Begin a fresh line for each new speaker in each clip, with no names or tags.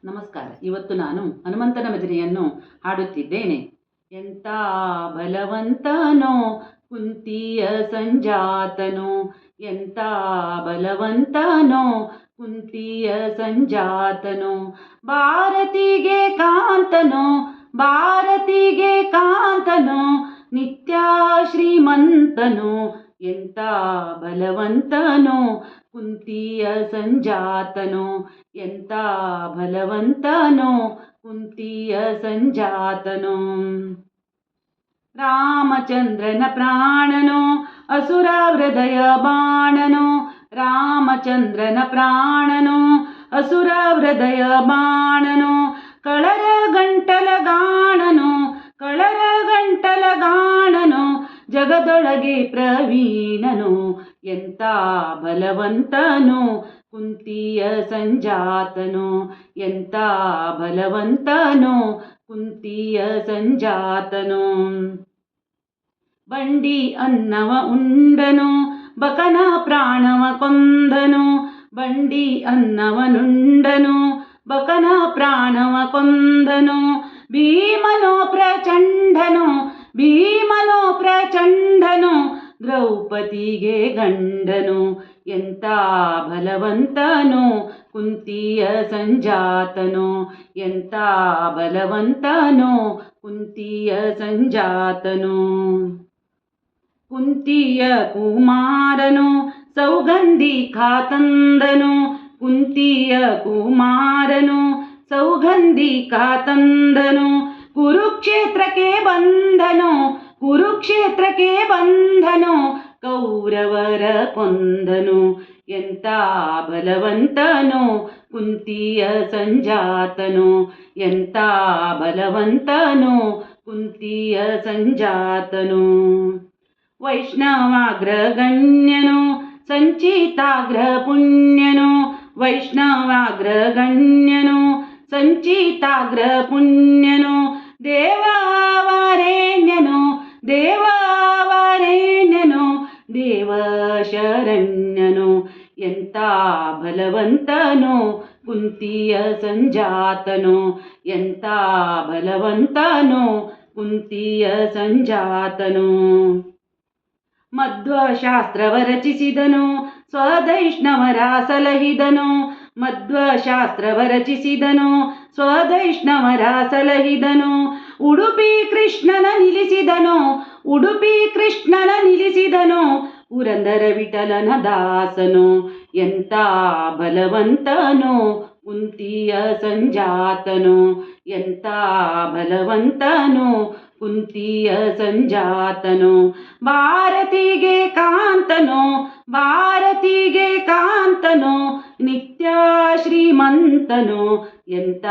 ನಮಸ್ಕಾರ. ಇವತ್ತು ನಾನು ಹನುಮಂತನ ಭಜನೆಯನ್ನು ಹಾಡುತ್ತಿದ್ದೇನೆ. ಎಂಥ ಬಲವಂತನೋ ಕುಂತಿಯ ಸಂಜಾತನೋ, ಎಂಥ ಬಲವಂತನೋ ಕುಂತಿಯ ಸಂಜಾತನೋ, ಭಾರತಿಗೆ ಕಾಂತನೋ ಭಾರತಿಗೆ ಕಾಂತನೋ, ನಿತ್ಯ ಶ್ರೀಮಂತನೋ, ಎಂಥ ಬಲವಂತನೋ ಕುಂತಿಯ ಸಂಜಾತನೋ, ಎಂಥ ಬಲವಂತನೋ ಕುಂತಿಯ ಸಂಜಾತನೋ. ರಾಮಚಂದ್ರನ ಪ್ರಾಣನೋ ಅಸುರ ಹೃದಯ ಬಾಣನೋ, ರಾಮಚಂದ್ರನ ಪ್ರಾಣನೋ ಅಸುರ ಹೃದಯ ಬಾಣನೋ, ಕಳರ ಗಂಟಲ ಗಾಣನೋ ಕಳರ ಗಂಟಲ ಗಾಣನೋ, ಜಗದೊಳಗೆ ಪ್ರವೀಣನೋ, ಎಂಥ ಬಲವಂತನೋ ಕುಂತಿಯ ಸಂಜಾತನೋ, ಎಂಥ ಬಲವಂತನೋ ಕುಂತಿಯ ಸಂಜಾತನೋ. ಬಂಡಿ ಅನ್ನವ ಉಂಡನೋ ಬಕನ ಪ್ರಾಣವ ಕೊಂದನೋ, ಬಂಡಿ ಅನ್ನವನುಂಡನೋ ಬಕನ ಪ್ರಾಣವ ಕೊಂದನೋ, ಭೀಮನೋ ಪ್ರಚಂಡನೋ ಭೀಮನೋ ಪ್ರಚಂಡನೋ, ದ್ರೌಪದಿಗೆ ಗಂಡನೋ, ಎಂಥ ಬಲವಂತನೋ ಕುಂತಿಯ ಸಂಜಾತನೋ, ಎಂಥ ಬಲವಂತನೋ ಕುಂತಿಯ ಸಂಜಾತನೋ. ಕುಂತಿಯ ಕುಮಾರನೋ ಸೌಗಂಧಿಕಾ ತಂದನೋ, ಕುಂತಿಯ ಕುಮಾರನೋ ಸೌಗಂಧಿಕಾ ತಂದನೋ, ಕುರುಕ್ಷೇತ್ರಕ್ಕೆ ಬಂದನೋ ಕುರುಕ್ಷೇತ್ರಕ್ಕೆ ಬಂದನೋ, ಕೌರವರ ಕೊಂದನೋ, ಎಂಥ ಬಲವಂತನೋ ಕುಂತಿಯ ಸಂಜಾತನೋ, ಎಂಥ ಬಲವಂತನೋ ಕುಂತಿಯ ಸಂಜಾತನೋ. ವೈಷ್ಣವಾಗ್ರಗಣ್ಯನೋ ಸಂಚಿತಾಗ್ರ ಪುಣ್ಯನೋ, ವೈಷ್ಣವಾಗ್ರಗಣ್ಯನೋ ಸಂಚಿತಾಗ್ರ ಪುಣ್ಯನೋ, ದೇವವರೇಣ್ಯನೋ ದೇವವರೇಣ್ಯನೋ, ದೇವ ಶರಣ್ಯನೋ, ಎಂಥ ಬಲವಂತನೋ ಕುಂತಿಯ ಸಂಜಾತನೋ, ಎಂಥ ಬಲವಂತನೋ ಕುಂತಿಯ ಸಂಜಾತನೋ. ಮಧ್ವಶಾಸ್ತ್ರವ ರಚಿಸಿದನೋ ಸ್ವವೈಷ್ಣವರ ಸಲಹಿದನೋ, ಮಧ್ವಶಾಸ್ತ್ರವ ರಚಿಸಿದನೋ ಸ್ವವೈಷ್ಣವರ ಸಲಹಿದನೋ, ಉಡುಪಿ ಕೃಷ್ಣನ ನಿಲ್ಲಿಸಿದನೋ ಉಡುಪಿ ಕೃಷ್ಣನ ನಿಲ್ಲಿಸಿದನೋ, ಪುರಂದರ ವಿಠಲನ ದಾಸನೋ, ಎಂಥ ಬಲವಂತನೋ ಕುಂತಿಯ ಸಂಜಾತನೋ, ಎಂಥ ಬಲವಂತನೋ ಕುಂತಿಯ ಸಂಜಾತನೋ. ಭಾರತಿಗೆ ಕಾಂತನೋ ಭಾರತಿಗೆ ಕಾಂತನೋ, ನಿತ್ಯ ಶ್ರೀಮಂತನೋ, ಎಂಥ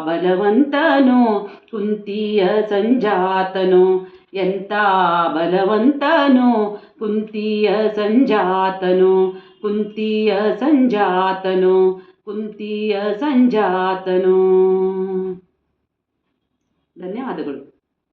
ಬಲವಂತನೋ ಕುಂತಿಯ ಸಂಜಾತನೋ, ಎಂಥ ಬಲವಂತನೋ ಕುಂತಿಯ ಸಂಜಾತನೋ, ಕುಂತಿಯ ಸಂಜಾತನೋ, ಕುಂತಿಯ ಸಂಜಾತನೋ. ಧನ್ಯವಾದಗಳು.